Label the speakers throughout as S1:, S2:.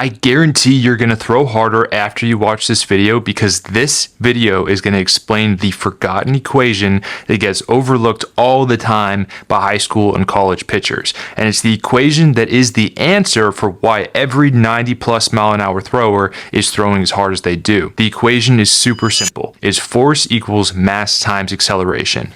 S1: I guarantee you're going to throw harder after you watch this video, because this video is going to explain the forgotten equation that gets overlooked all the time by high school and college pitchers. And it's the equation that is the answer for why every 90+ mph thrower is throwing as hard as they do. The equation is super simple. It's force equals mass times acceleration.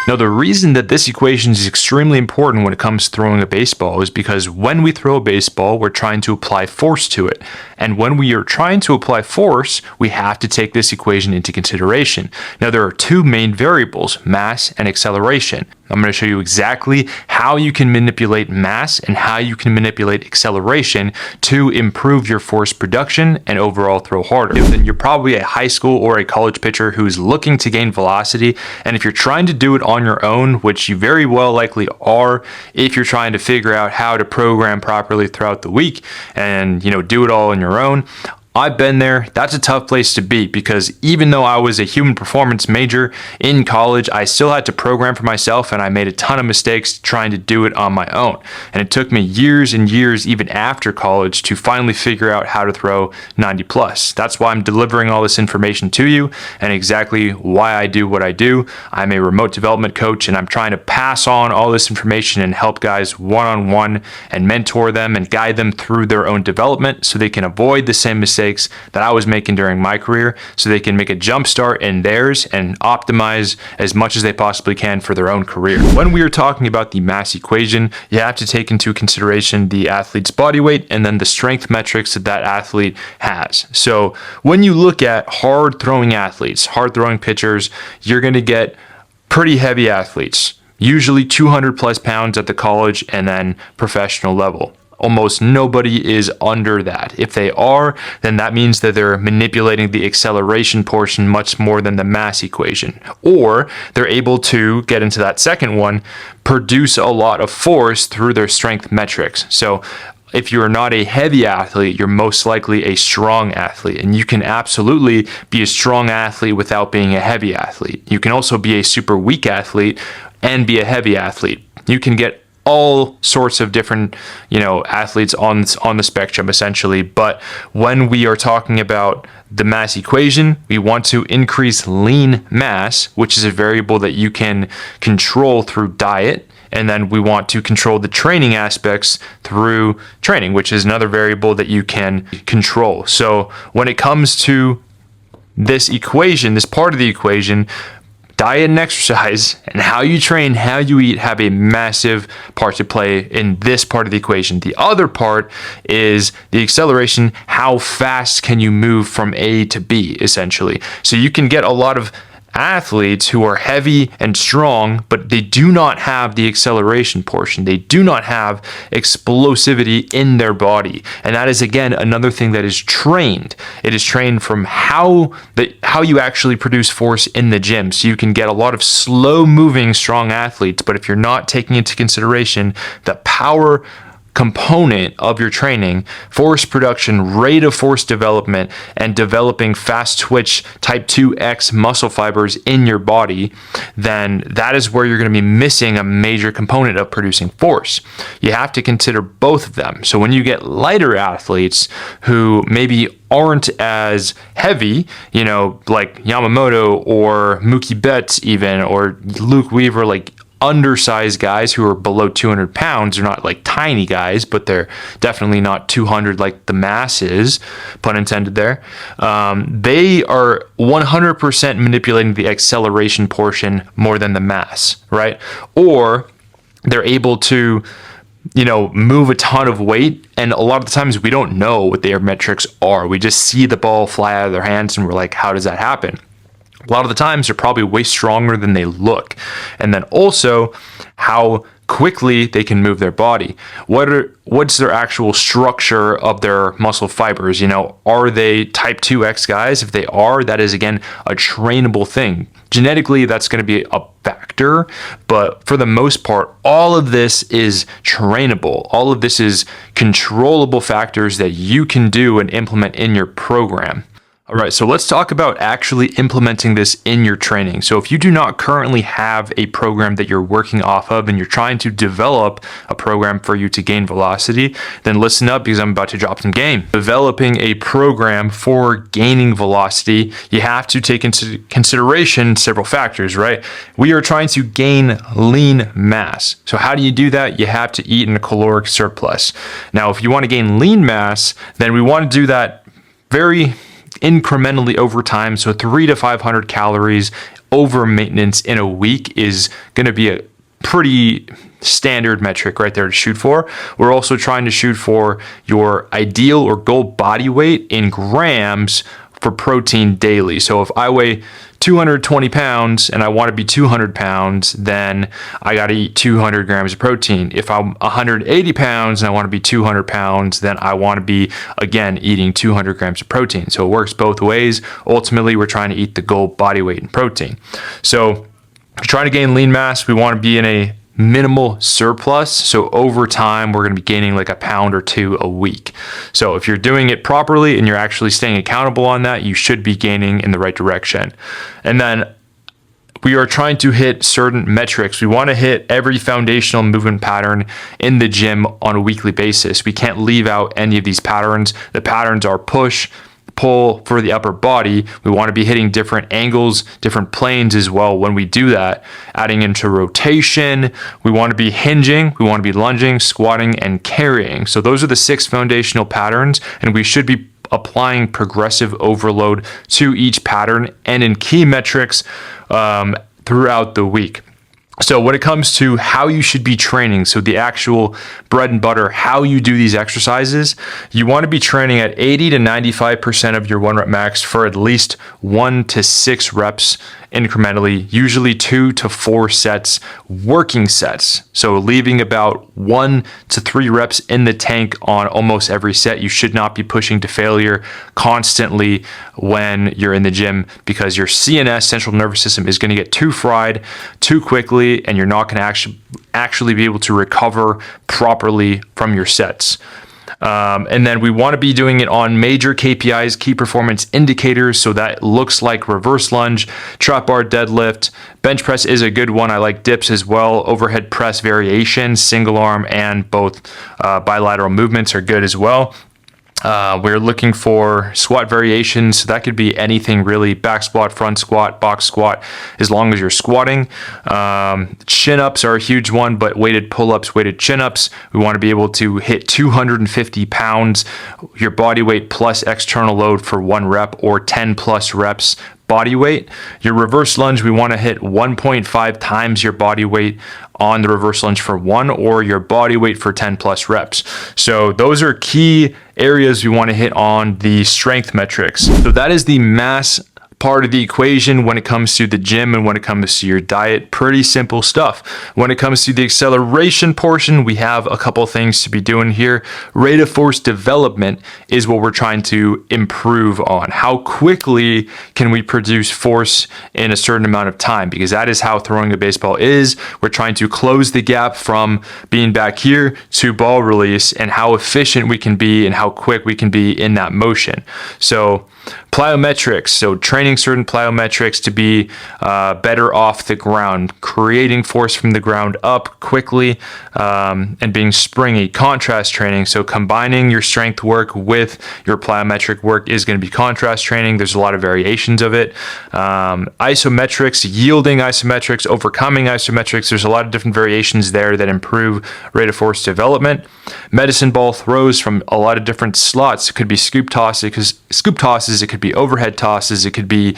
S1: Now, the reason that this equation is extremely important when it comes to throwing a baseball is because when we throw a baseball, we're trying to apply force to it. And when we are trying to apply force, we have to take this equation into consideration. Now, there are two main variables, mass and acceleration. I'm going to show you exactly how you can manipulate mass and how you can manipulate acceleration to improve your force production and overall throw harder. Then you're probably a high school or a college pitcher who's looking to gain velocity. And if you're trying to do it on your own, which you very well likely are, if you're trying to figure out how to program properly throughout the week and, do it all on your own, I've been there. That's a tough place to be, because even though I was a human performance major in college, I still had to program for myself, and I made a ton of mistakes trying to do it on my own. And it took me years and years, even after college, to finally figure out how to throw 90+. That's why I'm delivering all this information to you and exactly why I do what I do. I'm a remote development coach, and I'm trying to pass on all this information and help guys one-on-one and mentor them and guide them through their own development so they can avoid the same mistakes that I was making during my career, so they can make a jump start in theirs and optimize as much as they possibly can for their own career. When we are talking about the mass equation, you have to take into consideration the athlete's body weight and then the strength metrics that that athlete has. So when you look at hard throwing athletes, hard throwing pitchers, you're going to get pretty heavy athletes, usually 200+ pounds at the college and then professional level. Almost nobody is under that. If they are, then that means that they're manipulating the acceleration portion much more than the mass equation. Or they're able to get into that second one, produce a lot of force through their strength metrics. So if you're not a heavy athlete, you're most likely a strong athlete. And you can absolutely be a strong athlete without being a heavy athlete. You can also be a super weak athlete and be a heavy athlete. You can get all sorts of different, athletes on the spectrum, essentially. But when we are talking about the mass equation, we want to increase lean mass, which is a variable that you can control through diet. And then we want to control the training aspects through training, which is another variable that you can control. So when it comes to this equation, this part of the equation, diet and exercise and how you train, how you eat have a massive part to play in this part of the equation. The other part is the acceleration. How fast can you move from A to B, essentially? So you can get a lot of athletes who are heavy and strong, but they do not have the acceleration portion. They do not have explosivity in their body. And that is, again, another thing that is trained. It is trained from how you actually produce force in the gym. So you can get a lot of slow moving, strong athletes, but if you're not taking into consideration the power component of your training, force production, rate of force development, and developing fast twitch type 2X muscle fibers in your body, then that is where you're going to be missing a major component of producing force. You have to consider both of them. So when you get lighter athletes who maybe aren't as heavy, like Yamamoto or Mookie Betts even, or Luke Weaver, like undersized guys who are below 200 pounds. They're not like tiny guys, but they're definitely not 200 like the mass is, pun intended there. They are 100% manipulating the acceleration portion more than the mass, right? Or they're able to move a ton of weight, and a lot of the times we don't know what their metrics are. We just see the ball fly out of their hands and we're like, how does that happen? A lot of the times they're probably way stronger than they look. And then also how quickly they can move their body. What's their actual structure of their muscle fibers? Are they type 2X guys? If they are, that is, again, a trainable thing. Genetically, that's going to be a factor, but for the most part, all of this is trainable. All of this is controllable factors that you can do and implement in your program. All right, so let's talk about actually implementing this in your training. So if you do not currently have a program that you're working off of and you're trying to develop a program for you to gain velocity, then listen up because I'm about to drop some game. Developing a program for gaining velocity, you have to take into consideration several factors, right? We are trying to gain lean mass. So how do you do that? You have to eat in a caloric surplus. Now, if you want to gain lean mass, then we want to do that very incrementally over time. So 300 to 500 calories over maintenance in a week is going to be a pretty standard metric right there to shoot for. We're also trying to shoot for your ideal or goal body weight in grams for protein daily. So if I weigh 220 pounds and I want to be 200 pounds, then I got to eat 200 grams of protein. If I'm 180 pounds and I want to be 200 pounds, then I want to be, again, eating 200 grams of protein. So it works both ways. Ultimately, we're trying to eat the goal body weight in protein. So if you're trying to gain lean mass, we want to be in a minimal surplus. So over time, we're going to be gaining like a pound or two a week. So if you're doing it properly and you're actually staying accountable on that, you should be gaining in the right direction. And then we are trying to hit certain metrics. We want to hit every foundational movement pattern in the gym on a weekly basis. We can't leave out any of these patterns. The patterns are push, pull for the upper body. We want to be hitting different angles, different planes as well when we do that. Adding into rotation, we want to be hinging, we want to be lunging, squatting, and carrying. So those are the 6 foundational patterns, and we should be applying progressive overload to each pattern and in key metrics throughout the week. So when it comes to how you should be training, so the actual bread and butter, how you do these exercises, you want to be training at 80 to 95% of your 1 rep max for at least 1 to 6 reps incrementally, usually 2 to 4 sets, working sets. So leaving about 1 to 3 reps in the tank on almost every set. You should not be pushing to failure constantly when you're in the gym because your CNS, central nervous system, is going to get too fried too quickly and you're not going to actually be able to recover properly from your sets. And then we want to be doing it on major KPIs, key performance indicators. So that looks like reverse lunge, trap bar deadlift, bench press is a good one. I like dips as well. Overhead press variations, single arm and both bilateral movements are good as well. We're looking for squat variations. So that could be anything really, back squat, front squat, box squat, as long as you're squatting. Chin-ups are a huge one, but weighted pull-ups, weighted chin-ups. We want to be able to hit 250 pounds, your body weight plus external load for 1 rep or 10 plus reps body weight. Your reverse lunge, we want to hit 1.5 times your body weight on the reverse lunge for 1 or your body weight for 10 plus reps. So those are key areas we want to hit on the strength metrics. So that is the mass part of the equation when it comes to the gym and when it comes to your diet. Pretty simple stuff. When it comes to the acceleration portion, we have a couple things to be doing here. Rate of force development is what we're trying to improve on. How quickly can we produce force in a certain amount of time? Because that is how throwing a baseball is. We're trying to close the gap from being back here to ball release and how efficient we can be and how quick we can be in that motion. So plyometrics, so training certain plyometrics to be better off the ground, creating force from the ground up quickly, and being springy. Contrast training, so combining your strength work with your plyometric work is going to be contrast training. There's a lot of variations of it. Isometrics, yielding isometrics, overcoming isometrics. There's a lot of different variations there that improve rate of force development. Medicine ball throws from a lot of different slots. It could be scoop tosses, it could be overhead tosses, it could be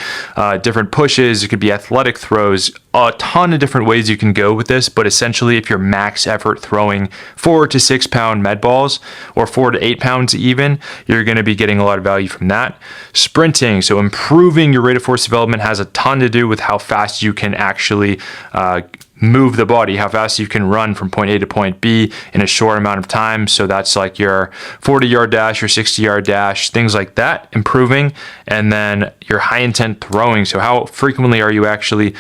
S1: different pushes, it could be athletic throws, a ton of different ways you can go with this. But essentially, if you're max effort throwing 4 to 6 pound med balls or 4 to 8 pounds even, you're going to be getting a lot of value from that. Sprinting, so improving your rate of force development has a ton to do with how fast you can actually move the body, how fast you can run from point A to point B in a short amount of time. So that's like your 40-yard dash, your 60-yard dash, things like that, improving. And then your high intent throwing. So how frequently are you actually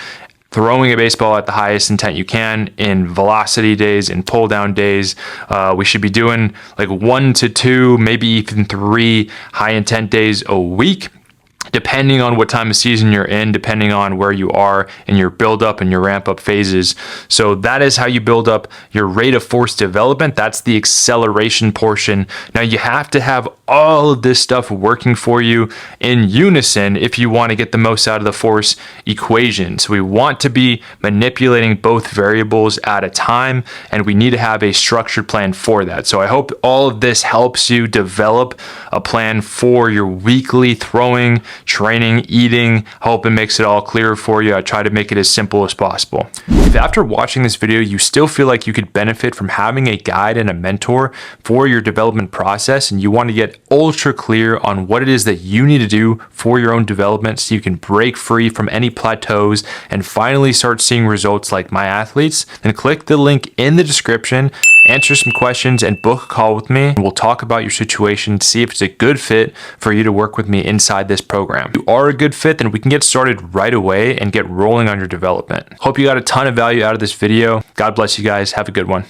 S1: throwing a baseball at the highest intent you can in velocity days, in pull down days? We should be doing like 1 to 2, maybe even 3 high intent days a week. depending on what time of season you're in, depending on where you are in your build up and your ramp up phases. So that is how you build up your rate of force development. That's the acceleration portion. Now you have to have all of this stuff working for you in unison if you want to get the most out of the force equation. So we want to be manipulating both variables at a time, and we need to have a structured plan for that. So I hope all of this helps you develop a plan for your weekly throwing, training, eating. I hope it makes it all clear for you. I try to make it as simple as possible. If after watching this video, you still feel like you could benefit from having a guide and a mentor for your development process, and you want to get ultra clear on what it is that you need to do for your own development so you can break free from any plateaus and finally start seeing results like my athletes, then click the link in the description, answer some questions, and book a call with me. We'll talk about your situation, see if it's a good fit for you to work with me inside this program. If you are a good fit, then we can get started right away and get rolling on your development. Hope you got a ton of value out of this video. God bless you guys. Have a good one.